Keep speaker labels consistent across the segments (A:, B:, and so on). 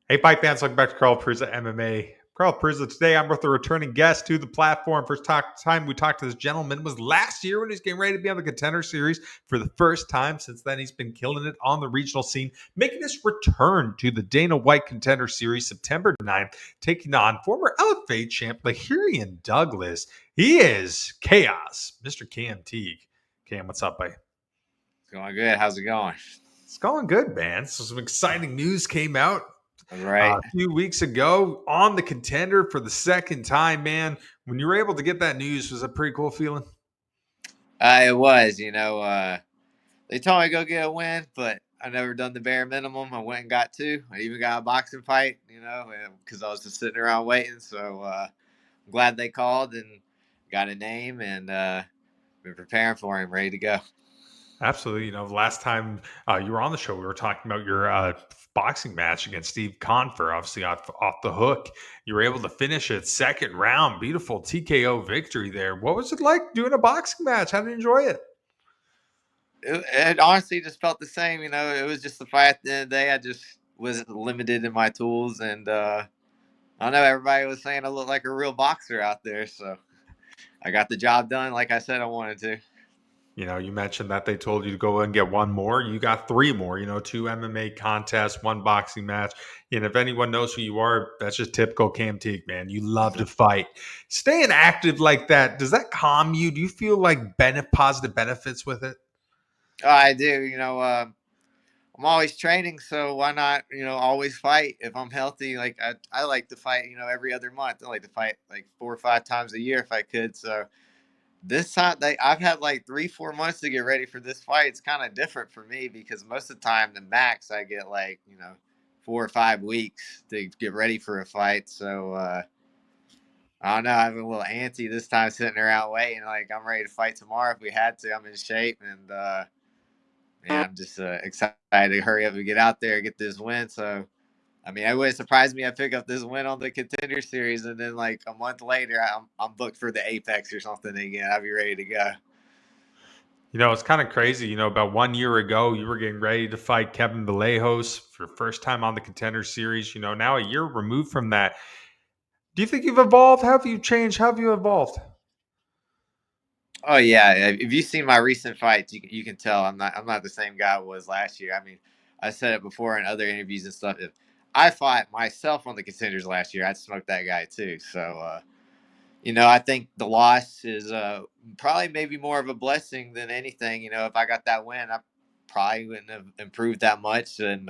A: Hey, fight fans, welcome back to Carl Prizza MMA. Carl Prizza, today I'm with a returning guest to the platform. Time we talked to this gentleman was last year when he was getting ready to be on the Contender Series for the first time. Since then, he's been killing it on the regional scene, making his return to the Dana White Contender Series September 9th, taking on former LFA champ Lerryan Douglas. He is Chaos, Mr. Cam Teague. Cam, what's up, buddy?
B: It's going good. How's it going?
A: It's going good, man. So some exciting news came out
B: All right.
A: a few weeks ago on the Contender for the second time, man. When you were able to get that news, was a pretty cool feeling?
B: It was, they told me to go get a win, but I never done the bare minimum. I went and got two. I even got a boxing fight, because I was just sitting around waiting. So I'm glad they called and got a name and been preparing for him, ready to go.
A: Absolutely. You know, last time you were on the show, we were talking about your boxing match against Steve Confer, obviously off the hook. You were able to finish it second round. Beautiful TKO victory there. What was it like doing a boxing match? How did you enjoy it?
B: It honestly just felt the same. It was just the fight at the end of the day. I just was limited in my tools, and I know everybody was saying I looked like a real boxer out there, so I got the job done like I said I wanted to.
A: You know, you mentioned that they told you to go and get one more. You got three more, two MMA contests, one boxing match. And if anyone knows who you are, that's just typical Cam Teague, man. You love to fight. Staying active like that, does that calm you? Do you feel like positive benefits with it?
B: Oh, I do. I'm always training, so why not, always fight if I'm healthy. Like I like to fight, every other month. I like to fight like 4 or 5 times a year if I could. So this time I've had like 3, 4 months to get ready for this fight. It's kind of different for me because most of the time the max I get like, 4 or 5 weeks to get ready for a fight. So I don't know. I'm a little antsy this time sitting around waiting. Like I'm ready to fight tomorrow if we had to. I'm in shape and man, I'm just excited to hurry up and get out there and get this win. So, I mean, it would surprise me I pick up this win on the Contender Series, and then like a month later, I'm booked for the Apex or something again. I'll be ready to go.
A: You know, it's kind of crazy. You know, about 1 year ago, you were getting ready to fight Kevin Vallejos for the first time on the Contender Series. You know, now a year removed from that, do you think you've evolved? How have you changed? How have you evolved?
B: Oh yeah, if you've seen my recent fights, you can tell I'm not the same guy I was last year. I mean, I said it before in other interviews and stuff. If I fought myself on the Contenders last year, I'd smoke that guy too. So I think the loss is probably maybe more of a blessing than anything. If I got that win, I probably wouldn't have improved that much. And,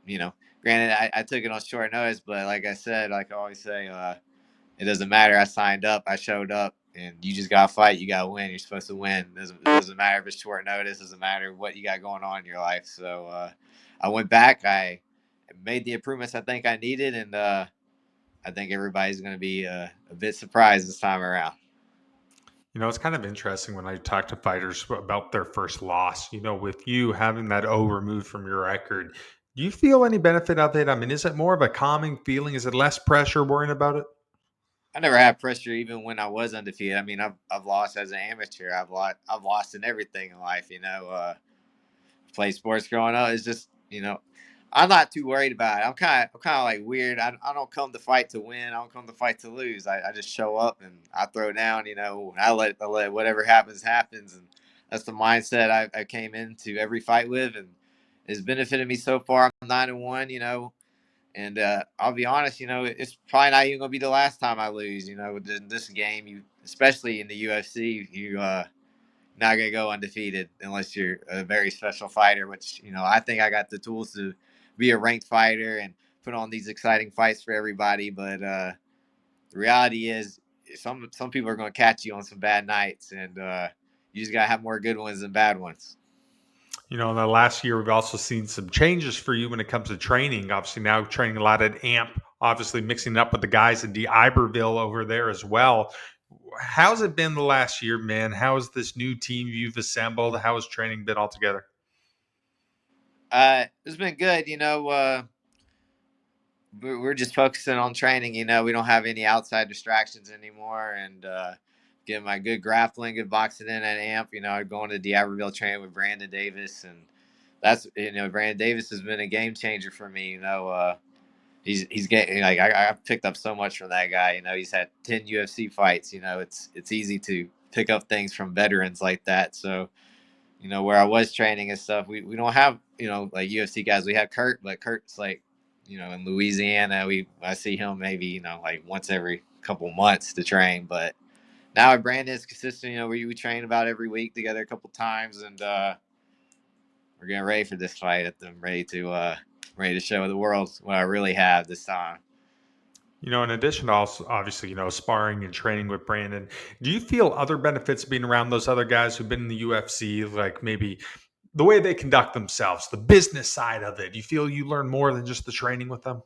B: you know, granted, I took it on short notice, but like I said, like I always say, it doesn't matter. I signed up, I showed up, and you just got to fight. You got to win. You're supposed to win. It doesn't matter if it's short notice. It doesn't matter what you got going on in your life. So I went back. I made the improvements I think I needed, and I think everybody's going to be a bit surprised this time around.
A: You know, it's kind of interesting when I talk to fighters about their first loss, with you having that O removed from your record. Do you feel any benefit of it? I mean, is it more of a calming feeling? Is it less pressure worrying about it?
B: I never had pressure even when I was undefeated. I mean, I've lost as an amateur. I've lost in everything in life. Play sports growing up. It's just I'm not too worried about it. I'm kind of like weird. I don't come to fight to win. I don't come to fight to lose. I just show up and I throw down. I let whatever happens happens, and that's the mindset I came into every fight with, and it's benefited me so far. I'm 9-1. And I'll be honest, it's probably not even gonna be the last time I lose. In this game, especially in the UFC, not gonna go undefeated unless you're a very special fighter. Which I think I got the tools to be a ranked fighter and put on these exciting fights for everybody. But the reality is, some people are gonna catch you on some bad nights, and you just gotta have more good ones than bad ones.
A: You know, in the last year, we've also seen some changes for you when it comes to training. Obviously, now training a lot at AMP, obviously mixing it up with the guys in Iberville over there as well. How's it been the last year, man? How has this new team you've assembled? How has training been altogether?
B: It's been good. We're just focusing on training. We don't have any outside distractions anymore, and getting my good grappling, good boxing in at AMP. Going to D'Iberville training with Brandon Davis, and that's Brandon Davis has been a game changer for me. He's getting like I've picked up so much from that guy. He's had 10 UFC fights. It's easy to pick up things from veterans like that. So where I was training and stuff, we don't have like UFC guys. We have Kurt, but Kurt's like in Louisiana. I see him maybe like once every couple months to train, but now Brandon is consistent. We train about every week together a couple times, and we're getting ready for this fight. I'm ready to show the world what I really have this time.
A: In addition to also obviously, sparring and training with Brandon, do you feel other benefits being around those other guys who've been in the UFC, like maybe the way they conduct themselves, the business side of it? Do you feel you learn more than just the training with them?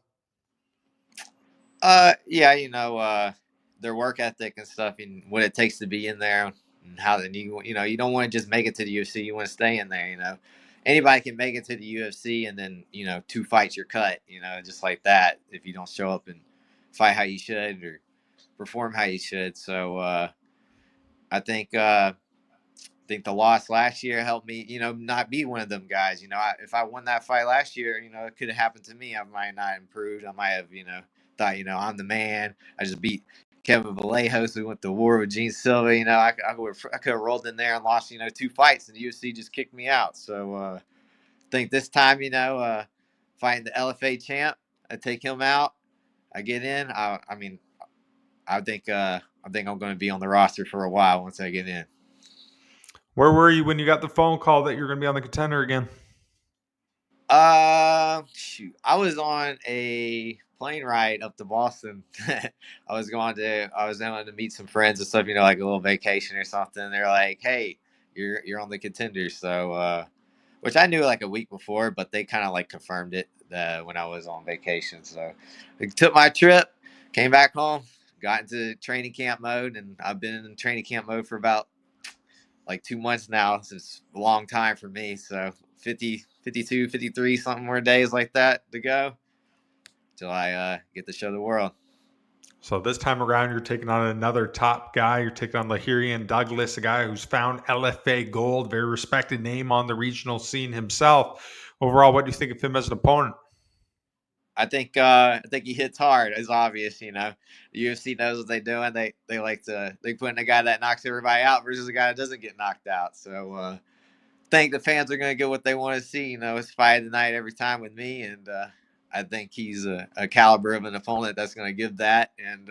B: Yeah, their work ethic and stuff, and what it takes to be in there, and how then you don't want to just make it to the UFC. You want to stay in there. Anybody can make it to the UFC, and then 2 fights you're cut. Just like that if you don't show up and fight how you should or perform how you should. So I think the loss last year helped me, not be one of them guys. If I won that fight last year, it could have happened to me. I might not improved. I might have, thought, I'm the man. I just beat Kevin Vallejos, who went to war with Gene Silva. I could have rolled in there and lost, 2 fights, and the UFC just kicked me out. So I think this time, fighting the LFA champ, I take him out. I get in. I think I'm going to be on the roster for a while once I get in.
A: Where were you when you got the phone call that you're going to be on the Contender again?
B: Shoot. I was on a plane ride up to Boston. I was going to meet some friends and stuff, like a little vacation or something. They're like, "Hey, you're on the Contender." So, which I knew like a week before, but they kind of like confirmed it when I was on vacation. So, I took my trip, came back home, got into training camp mode, and I've been in training camp mode for about like 2 months now. So it's a long time for me. So 50, 52, 53, something more days like that to go till I get to show the world.
A: So this time around, you're taking on another top guy. You're taking on Lerryan Douglas, a guy who's found LFA gold, very respected name on the regional scene himself. Overall, what do you think of him as an opponent?
B: I think he hits hard. It's obvious, The UFC knows what they're doing. They like to they put in a guy that knocks everybody out versus a guy that doesn't get knocked out. So think the fans are going to get what they want to see. It's fight of the night every time with me, and I think he's a caliber of an opponent that's going to give that. And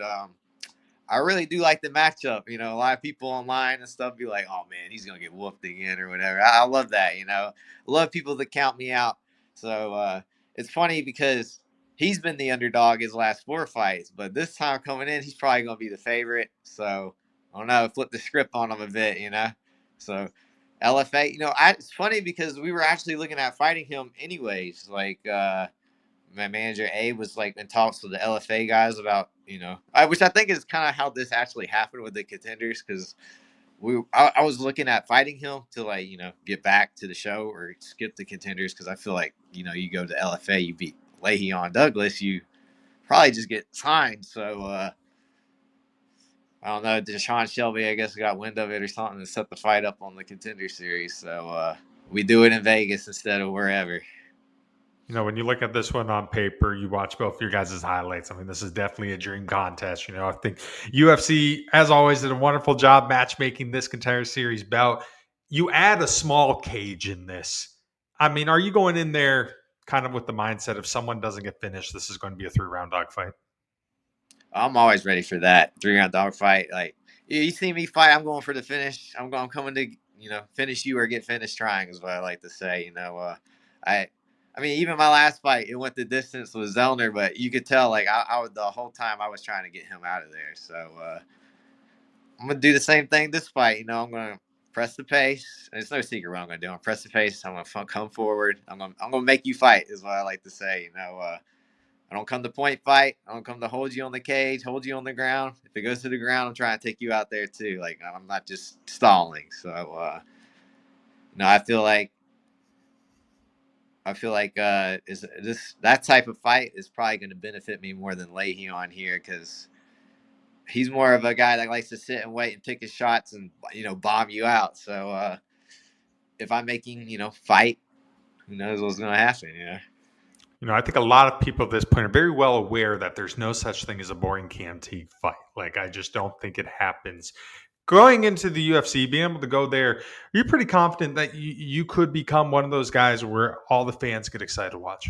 B: I really do like the matchup. A lot of people online and stuff be like, "Oh man, he's going to get whooped again" or whatever. I love that. I love people that count me out. So it's funny because he's been the underdog his last 4 fights, but this time coming in, he's probably going to be the favorite. So I don't know, flip the script on him a bit. So LFA, it's funny because we were actually looking at fighting him anyways. Like my manager Abe was like in talks with the LFA guys about which I think is kind of how this actually happened with the Contenders because I was looking at fighting him to like get back to the show or skip the Contenders because I feel like you go to LFA, you beat Lerryan Douglas, you probably just get signed. So I don't know, Deshaun Shelby I guess got wind of it or something and set the fight up on the Contender series. So we do it in Vegas instead of wherever.
A: When you look at this one on paper, you watch both your guys' highlights. I mean, this is definitely a dream contest. I think UFC, as always, did a wonderful job matchmaking this Contender Series bout. You add a small cage in this. I mean, are you going in there kind of with the mindset if someone doesn't get finished, this is going to be a 3-round dogfight?
B: I'm always ready for that 3 round dog fight. Like you see me fight, I'm going for the finish. I'm coming to finish you or get finished trying is what I like to say. I I mean even my last fight it went the distance with Zellner, but you could tell like I was the whole time I was trying to get him out of there. So I'm gonna do the same thing this fight. I'm gonna press the pace. And it's no secret what I'm gonna do. I'm gonna press the pace. I'm gonna come forward. I'm gonna make you fight is what I like to say. I don't come to point fight. I don't come to hold you on the cage, hold you on the ground. If it goes to the ground, I'm trying to take you out there too. Like I'm not just stalling. So I feel like is this that type of fight is probably going to benefit me more than Leahy here because he's more of a guy that likes to sit and wait and pick his shots and bomb you out. So if I'm making fight who knows what's going to happen?
A: I think a lot of people at this point are very well aware that there's no such thing as a boring Cam Teague fight. Like, I just don't think it happens. Going into the UFC, being able to go there, you're pretty confident that you could become one of those guys where all the fans get excited to watch.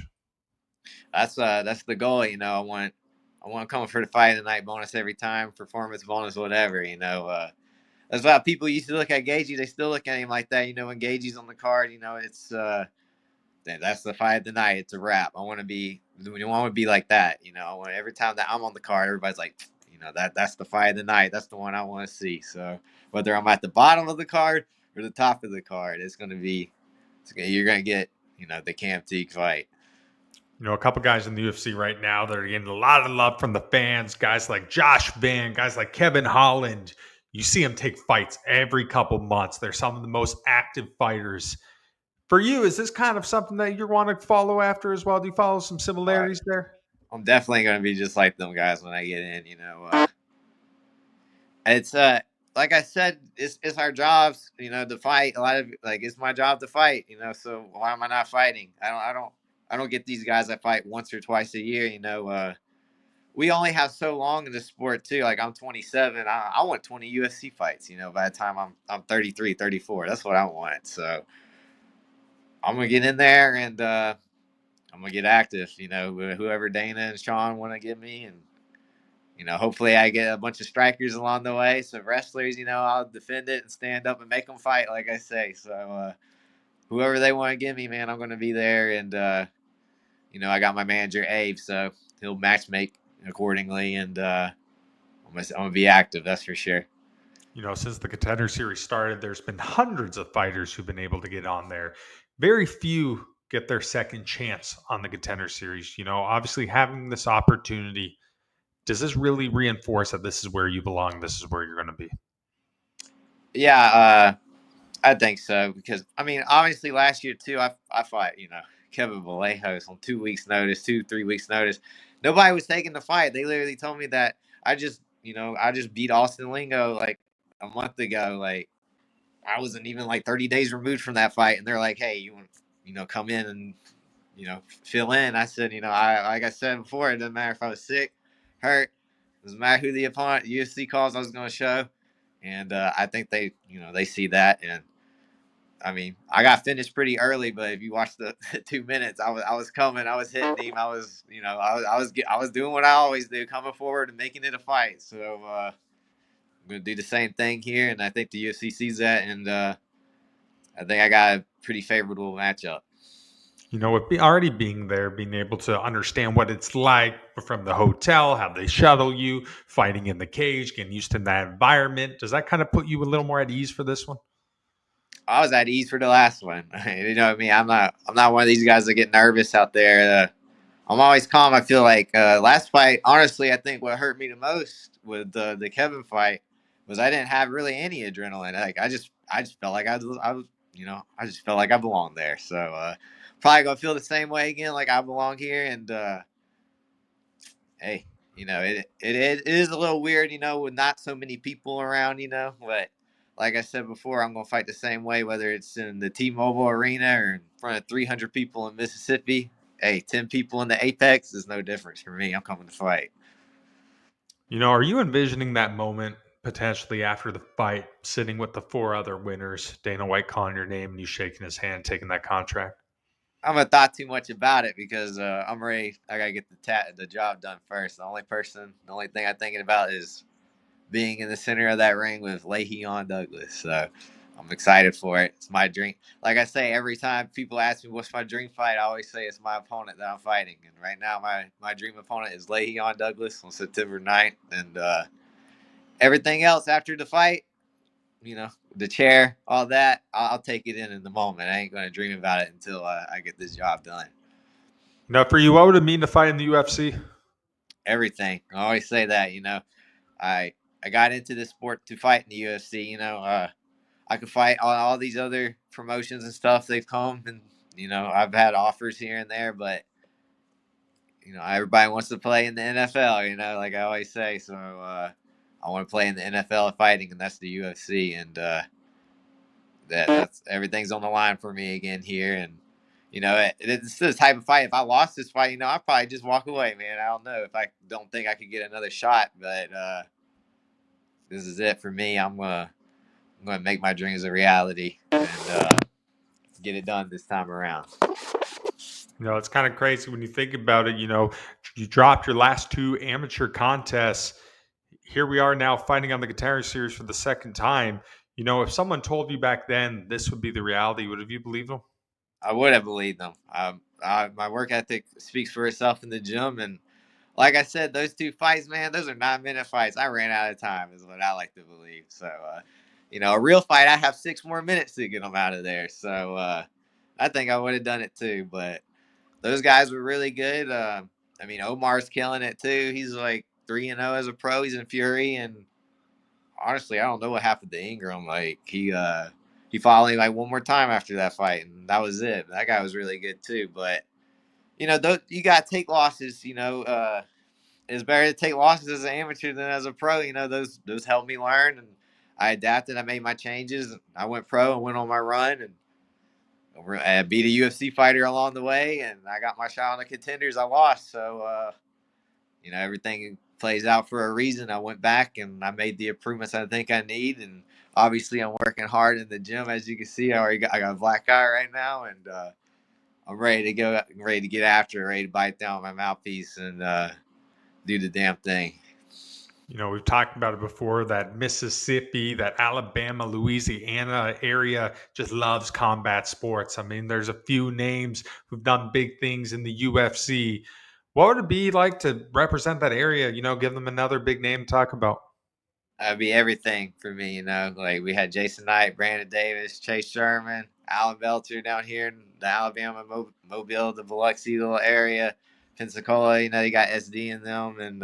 B: That's the goal. I want to come for the fight of the night bonus every time, performance bonus, whatever. That's why people used to look at Gagey. They still look at him like that. When Gagey's on the card, it's that's the fight of the night. It's a wrap. I want to be. We want to be like that. I want every time that I'm on the card, everybody's like, that's the fight of the night. That's the one I want to see. So whether I'm at the bottom of the card or the top of the card, you're gonna get the Cam Teague fight.
A: A couple guys in the UFC right now that are getting a lot of love from the fans. Guys like Josh Van, guys like Kevin Holland. You see them take fights every couple months. They're some of the most active fighters. For you, is this kind of something that you want to follow after as well? Do you follow some similarities there?
B: I'm definitely gonna be just like them guys when I get in. It's like I said, it's our jobs, to fight. A lot of it's my job to fight, So why am I not fighting? I don't get these guys that fight once or twice a year. We only have so long in the sport too. Like I'm 27, I want 20 UFC fights. By the time I'm 33, 34, that's what I want. So I'm gonna get in there and I'm gonna get active. Whoever Dana and Sean want to give me and. Hopefully I get a bunch of strikers along the way. Some wrestlers, I'll defend it and stand up and make them fight, like I say. So whoever they want to give me, man, I'm going to be there. And, I got my manager, Abe, so he'll match make accordingly. And I'm going to be active, that's for sure.
A: Since the Contender Series started, there's been hundreds of fighters who've been able to get on there. Very few get their second chance on the Contender Series. Obviously having this opportunity, does this really reinforce that this is where you belong? This is where you're going to be?
B: Yeah, I think so because obviously last year too, I fought Kevin Vallejos on 2 weeks notice, 3 weeks notice. Nobody was taking the fight. They literally told me that I just beat Austin Lingo like a month ago. Like I wasn't even like 30 days removed from that fight, and they're like, "Hey, you want come in and fill in?" I said, like I said before, it doesn't matter if I was sick, hurt. It doesn't matter who the opponent UFC calls. I was going to show, and I think they see that and. I got finished pretty early, but if you watch the 2 minutes, I was coming, I was hitting him, I was doing what I always do, coming forward and making it a fight. So I'm gonna do the same thing here, and I think the UFC sees that, and I think I got a pretty favorable matchup.
A: With already being there, being able to understand what it's like from the hotel, how they shuttle you, fighting in the cage, getting used to that environment, does that kind of put you a little more at ease for this one?
B: I was at ease for the last one. You know what I mean? I'm not one of these guys that get nervous out there. I'm always calm. I feel like last fight, honestly, I think what hurt me the most with the Kevin fight was I didn't have really any adrenaline. Like I just felt like I just felt like I belonged there. So probably gonna feel the same way again, like I belong here. And hey, it is a little weird, with not so many people around, but. Like I said before, I'm gonna fight the same way, whether it's in the T-Mobile Arena or in front of 300 people in Mississippi. Hey, 10 people in the Apex is no difference for me. I'm coming to fight.
A: Are you envisioning that moment potentially after the fight, sitting with the four other winners, Dana White calling your name and you shaking his hand, taking that contract?
B: I'm gonna thought too much about it because I'm ready. I gotta get the job done first. The only thing I'm thinking about is being in the center of that ring with Lerryan Douglas. So I'm excited for it. It's my dream. Like I say, every time people ask me what's my dream fight, I always say it's my opponent that I'm fighting. And right now, my dream opponent is Lerryan Douglas on September 9th. And everything else after the fight, the chair, all that, I'll take it in the moment. I ain't going to dream about it until I get this job done.
A: Now, for you, what would it mean to fight in the UFC?
B: Everything. I always say that, I I got into this sport to fight in the UFC. I could fight all these other promotions and stuff. They've come and I've had offers here and there, but everybody wants to play in the NFL. Like I always say. So I want to play in the NFL fighting, and that's the UFC, and that's everything's on the line for me again here. And It's the type of fight. If I lost this fight, I'd probably just walk away, man. I don't know if I don't think I could get another shot, but this is it for me. I'm gonna make my dreams a reality and get it done this time around.
A: It's kind of crazy when you think about it. You dropped your last two amateur contests. Here we are now fighting on the Contender Series for the second time. If someone told you back then this would be the reality, would have you believed them?
B: I would have believed them. My work ethic speaks for itself in the gym, and like I said, those two fights, man, those are 9-minute fights. I ran out of time, is what I like to believe. So, a real fight, I have 6 more minutes to get them out of there. So, I think I would have done it too. But those guys were really good. Omar's killing it too. He's like 3-0 as a pro. He's in Fury, and honestly, I don't know what happened to Ingram. Like he fought only like one more time after that fight, and that was it. That guy was really good too. But you got to take losses. It's better to take losses as an amateur than as a pro. Those helped me learn, and I adapted. I made my changes. I went pro and went on my run, and I beat a UFC fighter along the way, and I got my shot on the contenders. I lost, so everything plays out for a reason. I went back and I made the improvements I think I need, and obviously I'm working hard in the gym. As you can see, I got a black eye right now, and I'm ready to go. I'm ready to get after it, ready to bite down my mouthpiece and do the damn thing.
A: We've talked about it before, that Mississippi, that Alabama, Louisiana area just loves combat sports. I mean, there's a few names who've done big things in the UFC. What would it be like to represent that area? Give them another big name to talk about.
B: That'd be everything for me. Like we had Jason Knight, Brandon Davis, Chase Sherman, Alan Belcher down here in the Alabama, Mobile, the Biloxi little area, Pensacola. They got SD in them, and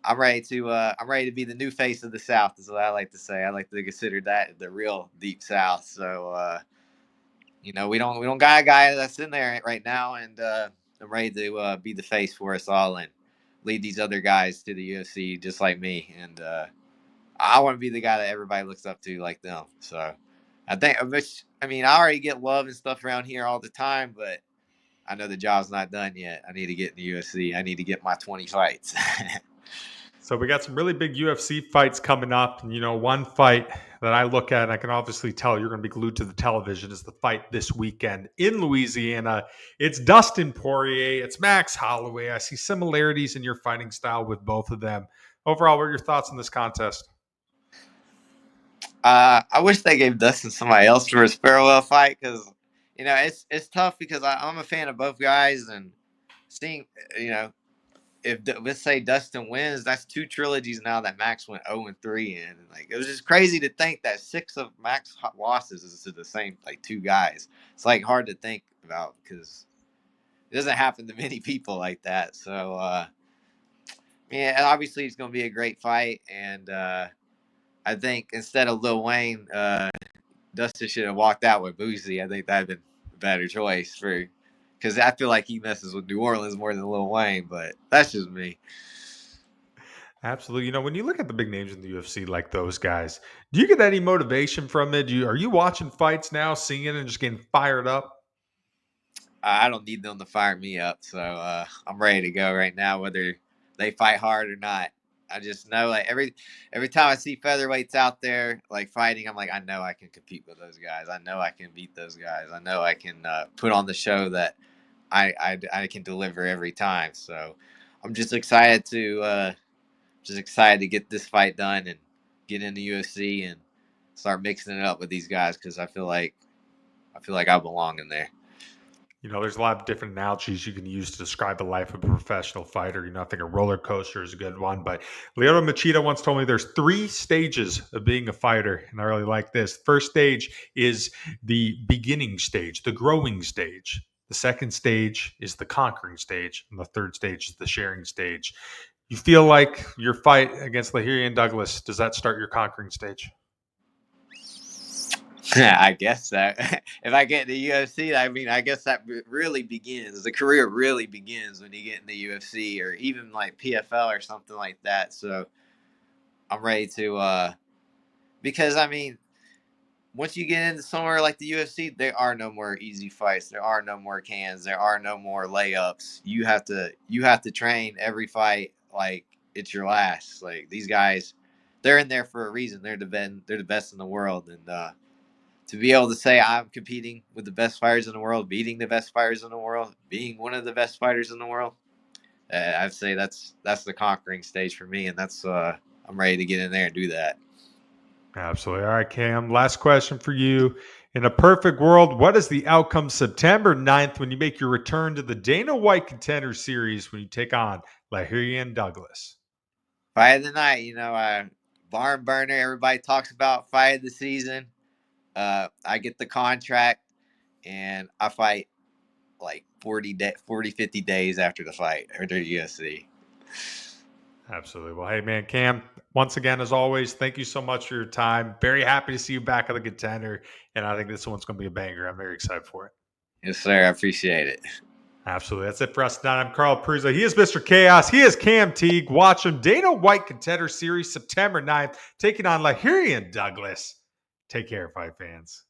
B: I'm ready to be the new face of the South. Is what I like to say. I like to consider that the real deep South. So we don't got a guy that's in there right now, and I'm ready to be the face for us all and lead these other guys to the UFC just like me. And I want to be the guy that everybody looks up to like them. So I already get love and stuff around here all the time, but I know the job's not done yet. I need to get in the UFC. I need to get my 20 fights.
A: So we got some really big UFC fights coming up. And, one fight that I look at, and I can obviously tell you're going to be glued to the television, is the fight this weekend in Louisiana. It's Dustin Poirier. It's Max Holloway. I see similarities in your fighting style with both of them. Overall, what are your thoughts on this contest?
B: I wish they gave Dustin somebody else for his farewell fight because it's tough because I'm a fan of both guys and seeing you know if let's say Dustin wins, that's two trilogies now that Max went 0-3 in. And like it was just crazy to think that 6 of Max losses is to the same like two guys. It's like hard to think about because it doesn't happen to many people like that. So yeah, and obviously it's going to be a great fight, and I think instead of Lil Wayne, Dustin should have walked out with Boosie. I think that'd been a better choice for because I feel like he messes with New Orleans more than Lil Wayne, but that's just me.
A: Absolutely. When you look at the big names in the UFC like those guys, do you get any motivation from it? Are you watching fights now, seeing it, and just getting fired up?
B: I don't need them to fire me up, so I'm ready to go right now, whether they fight hard or not. I just know like every time I see featherweights out there like fighting, I'm like, I know I can compete with those guys. I know I can beat those guys. I know I can put on the show that I can deliver every time. So I'm just excited to get this fight done and get in the UFC and start mixing it up with these guys because I feel like I belong in there.
A: There's a lot of different analogies you can use to describe the life of a professional fighter. I think a roller coaster is a good one. But Lyoto Machida once told me there's 3 stages of being a fighter. And I really like this. First stage is the beginning stage, the growing stage. The second stage is the conquering stage. And the third stage is the sharing stage. You feel like your fight against Lerryan Douglas, does that start your conquering stage?
B: I guess that if I get in the UFC, I guess that really begins. The career really begins when you get in the UFC or even like PFL or something like that. So I'm ready to, because once you get into somewhere like the UFC, there are no more easy fights. There are no more cans. There are no more layups. You have to train every fight like it's your last. Like these guys, they're in there for a reason. They're the best in the world, and to be able to say I'm competing with the best fighters in the world, beating the best fighters in the world, being one of the best fighters in the world, I'd say that's the conquering stage for me, and that's I'm ready to get in there and do that.
A: Absolutely. All right, Cam, last question for you. In a perfect world, what is the outcome September 9th when you make your return to the Dana White Contender Series when you take on Lerryan Douglas?
B: Fight of the night, barn burner. Everybody talks about fight of the season. I get the contract and I fight like 40, 50 days after the fight after UFC.
A: Absolutely. Well, hey, man, Cam, once again, as always, thank you so much for your time. Very happy to see you back at the Contender, and I think this one's going to be a banger. I'm very excited for it.
B: Yes, sir. I appreciate it.
A: Absolutely. That's it for us tonight. I'm Carl Prusa. He is Mr. Chaos. He is Cam Teague. Watch him. Dana White Contender Series, September 9th, taking on Lerryan Douglas. Take care, fight fans.